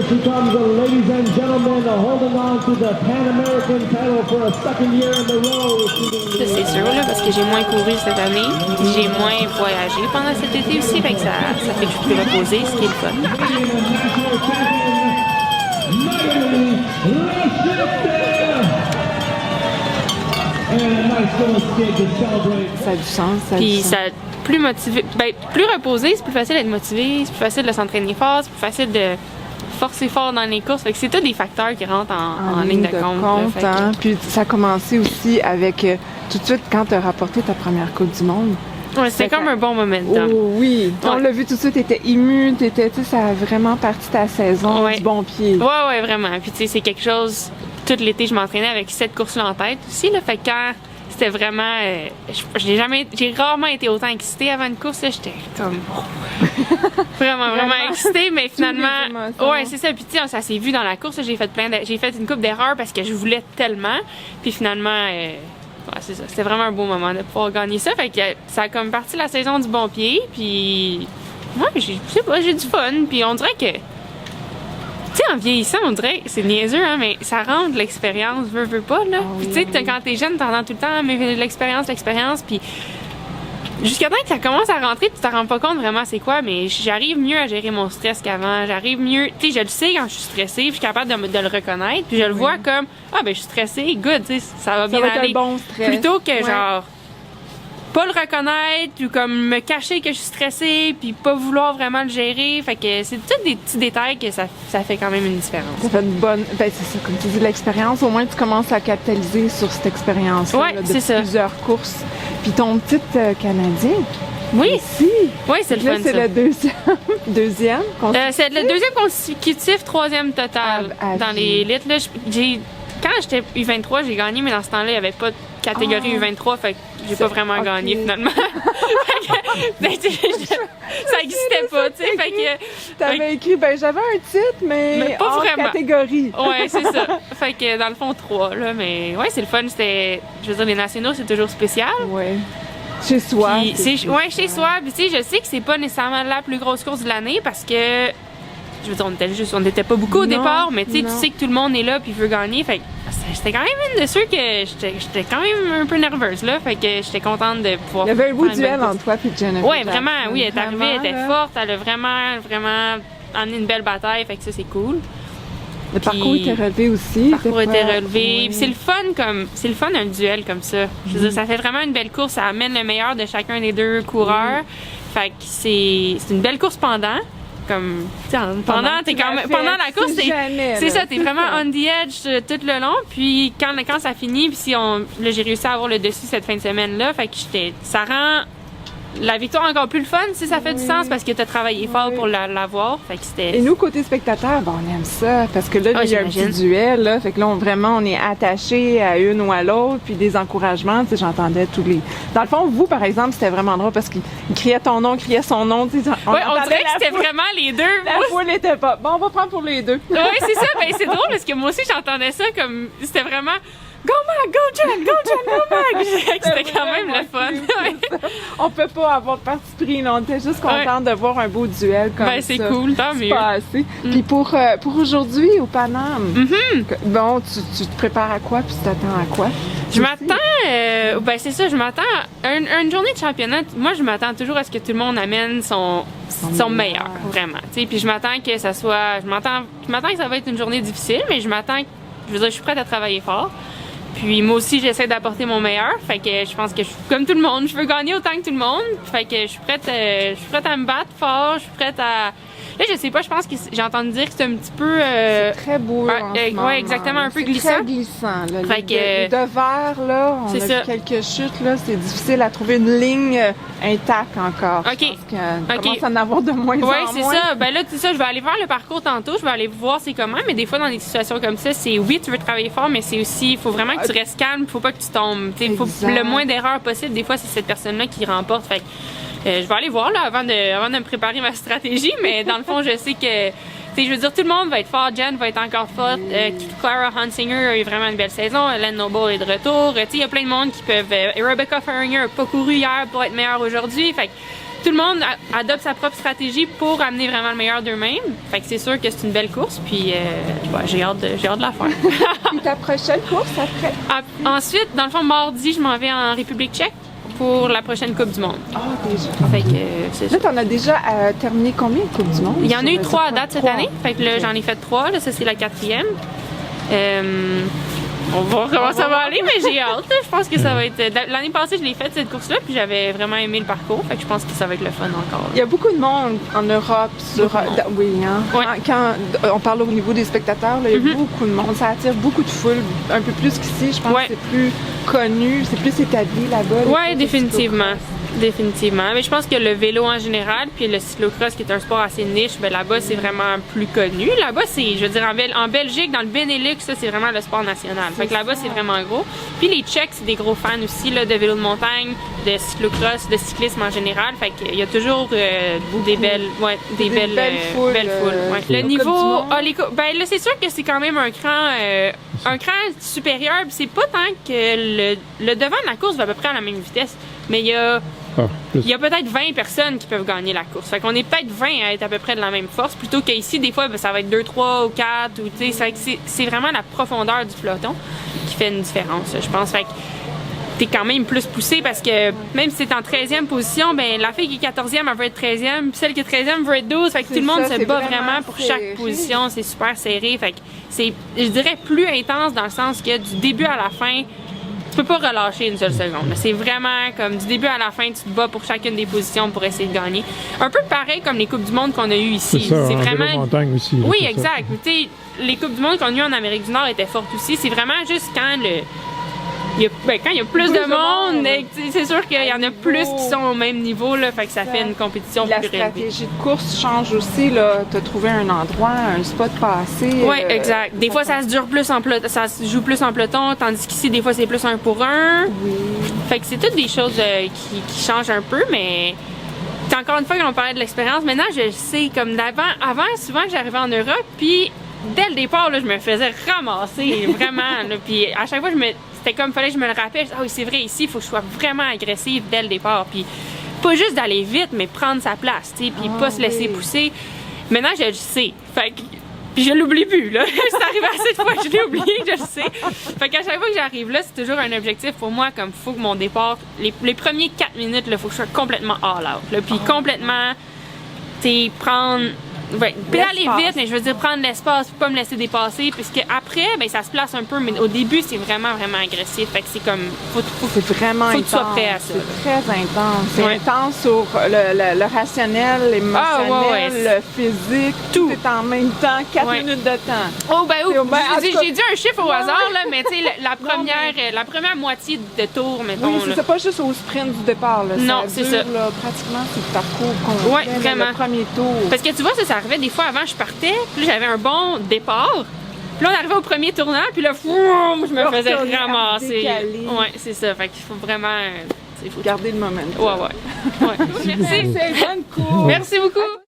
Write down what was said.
here she comes, ladies and gentlemen, holding on to the Pan American title for a second year in a row. Ça, c'est sûr, là, parce que j'ai moins couru cette année. J'ai moins voyagé pendant cet été aussi, fait que ça fait que je suis plus reposée, ce qui est le fun. Ça a du sens, ça a Puis du sens. ça plus motivé, ben, plus reposé, c'est plus facile d'être motivé, c'est plus facile de s'entraîner fort, c'est plus facile de forcer fort dans les courses. Fait que c'est tous des facteurs qui rentrent en ligne de compte. Là, fait que... hein? Puis ça a commencé aussi avec tout de suite quand tu as rapporté ta première Coupe du Monde. Ouais, c'était comme un bon momentum. Oh, oui, on Ouais. l'a vu tout de suite, t'étais ému, ça a vraiment parti ta saison Ouais. du bon pied. Ouais, vraiment. Puis tu sais, c'est quelque chose, tout l'été, je m'entraînais avec cette course-là en tête aussi, là. Fait que quand c'était vraiment, j'ai rarement été autant excitée avant une course, là. J'étais comme, vraiment excitée, mais finalement, émotions. ouais, c'est ça. Puis tu sais, ça s'est vu dans la course, là. J'ai fait une couple d'erreurs parce que je voulais tellement. Puis finalement, ouais, c'est ça. C'était vraiment un beau moment de pouvoir gagner ça. Fait que ça a comme parti la saison du bon pied. Puis, ouais, je sais pas, j'ai du fun. Puis on dirait que, tu sais, en vieillissant, on dirait, c'est niaiseux, hein, mais ça rend de l'expérience, veux pas, là. Puis tu sais, quand t'es jeune, t'entends tout le temps, mais de l'expérience, puis jusqu'à temps que ça commence à rentrer, tu t'en rends pas compte vraiment c'est quoi, mais j'arrive mieux à gérer mon stress qu'avant. J'arrive mieux, tu sais, je le sais quand je suis stressée, puis je suis capable de le reconnaître, puis je le vois comme, ah ben je suis stressée, good, tu sais, ça va bien va être aller. un bon stress. Plutôt que Ouais. genre pas le reconnaître ou comme me cacher que je suis stressée puis pas vouloir vraiment le gérer. Fait que c'est tous des petits détails que ça fait quand même une différence. Ça fait une bonne. Ben, c'est ça, comme tu dis, l'expérience. Au moins, tu commences à capitaliser sur cette expérience-là. Ouais, là, c'est ça. Plusieurs courses. Puis ton titre canadien. Oui, Aussi. oui, c'est le Là, fun c'est ça. le deuxième. C'est le deuxième consécutif, troisième total À dans vie. les litres. Là, quand j'étais U23, j'ai gagné, mais dans ce temps-là, il n'y avait pas de catégorie U23, fait que j'ai pas vraiment ok. gagné finalement. Fait que, ça n'existait pas, tu sais. Fait que, T'avais écrit, ben j'avais un titre, mais pas hors vraiment. catégorie. ouais, c'est ça. Fait que dans le fond, 3, là. Mais ouais, c'est le fun. Je veux dire, les nationaux, c'est toujours spécial. Ouais. Chez soi. Puis ouais, chez soi. Puis tu sais, je sais que c'est pas nécessairement la plus grosse course de l'année parce que, je veux dire, on n'était pas beaucoup au Non, départ, mais tu non. sais que tout le monde est là puis veut gagner. Fait que c'était quand même une de ceux que j'étais quand même un peu nerveuse, là. Fait que j'étais contente de pouvoir. Il y avait un beau faire une bonne duel course. entre toi et Jennifer. Ouais, Jackson. vraiment, oui, elle est arrivée, elle était Vraiment, là. forte, elle a vraiment amené une belle bataille, fait que ça, c'est cool. Le parcours était relevé aussi. Le parcours était était pas- relevé. Oui. Puis c'est le fun un duel comme ça. Je veux dire, ça fait vraiment une belle course, ça amène le meilleur de chacun des deux coureurs. Fait que c'est une belle course pendant. Comme, tu sais, pendant la course, c'est ça, t'es vraiment on the edge tout le long. Puis quand ça finit, puis là, j'ai réussi à avoir le dessus cette fin de semaine-là. Fait que ça rend la victoire encore plus le fun si ça fait du sens parce que t'as travaillé fort pour l'avoir. Fait que c'était. Et nous, côté spectateur, ben, on aime ça. Parce que là, Ah, il y a un j'imagine. petit duel. Là, fait que là, on est attachés à une ou à l'autre. Puis des encouragements. Tu sais, j'entendais tous les. Dans le fond, vous, par exemple, c'était vraiment drôle parce qu'il criait ton nom, criait son nom. Tu sais, Ouais, on entendait dirait que la c'était foule. vraiment les deux. La foule était pas. Bon, on va prendre pour les deux. Oui, c'est ça. Ben, c'est drôle parce que moi aussi, j'entendais ça comme. C'était vraiment. Go Mag, go Jen, go Mag! C'était quand même le fun. Ouais. On peut pas avoir de parti pris. On était juste contente de voir un beau duel comme ça. Ben, c'est cool, tant mieux. Passé. Puis pour aujourd'hui, au Paname, bon, tu te prépares à quoi puis tu t'attends à quoi? Je m'attends, ben c'est ça, je m'attends à une journée de championnat. Moi, je m'attends toujours à ce que tout le monde amène son meilleur, vraiment. Tu sais, puis je m'attends que ça soit, je m'attends que ça va être une journée difficile, mais je veux dire, je suis prête à travailler fort. Puis moi aussi, j'essaie d'apporter mon meilleur. Fait que je pense que comme tout le monde, je veux gagner autant que tout le monde. Fait que je suis prête à me battre fort. Je suis prête à. Là, je sais pas. Je pense que j'ai entendu dire que c'est un petit peu. C'est très beau, là, en ce ouais, moment. exactement, un peu C'est glissant. très glissant, là. Fait Les deux verts, là, on a C'est vu ça. quelques chutes, là. C'est difficile à trouver une ligne intacte encore. OK. Je pense qu'on OK. commence à en avoir de moins en Oui, moins. c'est ça. Ben là, tu sais ça, je vais aller voir le parcours tantôt, je vais aller voir c'est comment, mais des fois, dans des situations comme ça, c'est oui, tu veux travailler fort, mais c'est aussi, il faut vraiment que tu restes calme, faut pas que tu tombes. Il faut Exact. le moins d'erreurs possible. Des fois, c'est cette personne-là qui remporte. Fait que, je vais aller voir là, avant de me préparer ma stratégie, mais dans le fond, je sais que. Tu sais, je veux dire, tout le monde va être fort. Jen va être encore forte. Clara Hunsinger a eu vraiment une belle saison. Hélène Noble est de retour. Tu sais, il y a plein de monde qui peuvent. Rebecca Ferringer n'a pas couru hier pour être meilleure aujourd'hui. Fait que tout le monde adopte sa propre stratégie pour amener vraiment le meilleur d'eux-mêmes. Fait que c'est sûr que c'est une belle course, puis j'ai hâte de la faire. Puis ta prochaine course après? Ensuite, dans le fond, mardi, je m'en vais en République tchèque pour la prochaine Coupe du Monde. Ah, déjà. Fait que c'est ça. Là, t'en as déjà terminé combien de Coupes du Monde? Il y en a eu 3 à date cette 3. année. Fait que là, j'en ai fait 3. Là, ça, c'est la 4e. On va voir comment ça va aller, mais j'ai hâte. Là. Je pense que ça va être... L'année passée, je l'ai faite, cette course-là, puis j'avais vraiment aimé le parcours. Fait que je pense que ça va être le fun encore. Il y a beaucoup de monde en Europe. Oui, hein? Ouais. Quand on parle au niveau des spectateurs, là, il y a beaucoup de monde. Ça attire beaucoup de foule, un peu plus qu'ici. Je pense que c'est plus connu, c'est plus établi là-bas. Oui, définitivement. Définitivement. Mais je pense que le vélo en général, puis le cyclocross qui est un sport assez niche, ben là-bas c'est vraiment plus connu. Là-bas c'est, je veux dire, en Belgique, dans le Benelux, ça c'est vraiment le sport national. Fait que là-bas c'est vraiment gros. Puis les Tchèques, c'est des gros fans aussi là, de vélo de montagne, de cyclocross, de cyclisme en général. Fait qu'il y a toujours des belles foules. Ouais. Le niveau, ben là c'est sûr que c'est quand même un cran supérieur. Puis c'est pas tant que le devant de la course va à peu près à la même vitesse, mais il y a peut-être 20 personnes qui peuvent gagner la course. Fait qu'on est peut-être 20 à être à peu près de la même force, plutôt qu'ici, des fois, ben, ça va être 2, 3 ou 4. Ou, c'est vraiment la profondeur du peloton qui fait une différence, je pense. Fait que t'es quand même plus poussé parce que même si t'es en 13e position, ben la fille qui est 14e, elle veut être 13e, puis celle qui est 13e veut être 12. Fait que tout le monde se bat vraiment pour chaque position. C'est super serré. Fait que c'est, je dirais, plus intense dans le sens que du début à la fin, tu peux pas relâcher une seule seconde. C'est vraiment comme du début à la fin, tu te bats pour chacune des positions pour essayer de gagner. Un peu pareil comme les Coupes du Monde qu'on a eues ici. C'est vraiment vélo montagne aussi. Oui, exact. Tu sais, les Coupes du Monde qu'on a eues en Amérique du Nord étaient fortes aussi. C'est vraiment juste quand quand il y a plus de monde, c'est sûr qu'il y en a plus qui sont au même niveau, là, fait que ça fait une compétition plus élevée. La stratégie de course change aussi, là. T'as trouvé un endroit, un spot passé. Oui, exact. Des fois, ça se dure plus en peloton, ça se joue plus en peloton, tandis qu'ici, des fois, c'est plus 1 pour 1. Oui. Fait que c'est toutes des choses qui changent un peu, mais encore une fois, quand on parlait de l'expérience, maintenant, je sais, comme d'avant, souvent, j'arrivais en Europe, puis dès le départ, là, je me faisais ramasser, vraiment, là, puis à chaque fois, c'était comme, fallait que je me le rappelle. Ah oui, c'est vrai, ici, il faut que je sois vraiment agressive dès le départ. Puis pas juste d'aller vite, mais prendre sa place, tu sais, puis pas se laisser pousser. Maintenant, je le sais. Fait que, puis je l'oublie plus, là. C'est arrivé assez de fois que je l'ai oublié, je le sais. Fait qu'à chaque fois que j'arrive là, c'est toujours un objectif pour moi, comme faut que mon départ, les premiers 4 minutes, il faut que je sois complètement all out, là. Puis complètement, tu sais, prendre... Ouais, pédaler vite, mais je veux dire prendre l'espace, pas me laisser dépasser, puisque après, ben ça se place un peu, mais au début c'est vraiment agressif, fait que c'est comme c'est vraiment faut intense. Que tu sois prêt à ça. C'est très intense. C'est intense sur le rationnel, l'émotionnel, le physique, tout est en même temps, 4 minutes de temps. Oh ben j'ai dit un chiffre au hasard là, mais tu sais la première moitié de tour, mettons. Oui, c'est pas juste au sprint du départ là. Non, c'est ça. Là, pratiquement c'est le parcours complet. Ouais, vraiment. Le premier tour. Parce que tu vois ça arrivait des fois avant, je partais, puis j'avais un bon départ. Puis là, on arrivait au premier tournant, puis là, je me faisais ramasser. Ouais, c'est ça. Fait qu'il faut vraiment... Faut garder le moment. Ouais. Merci. Bonne course. Merci beaucoup.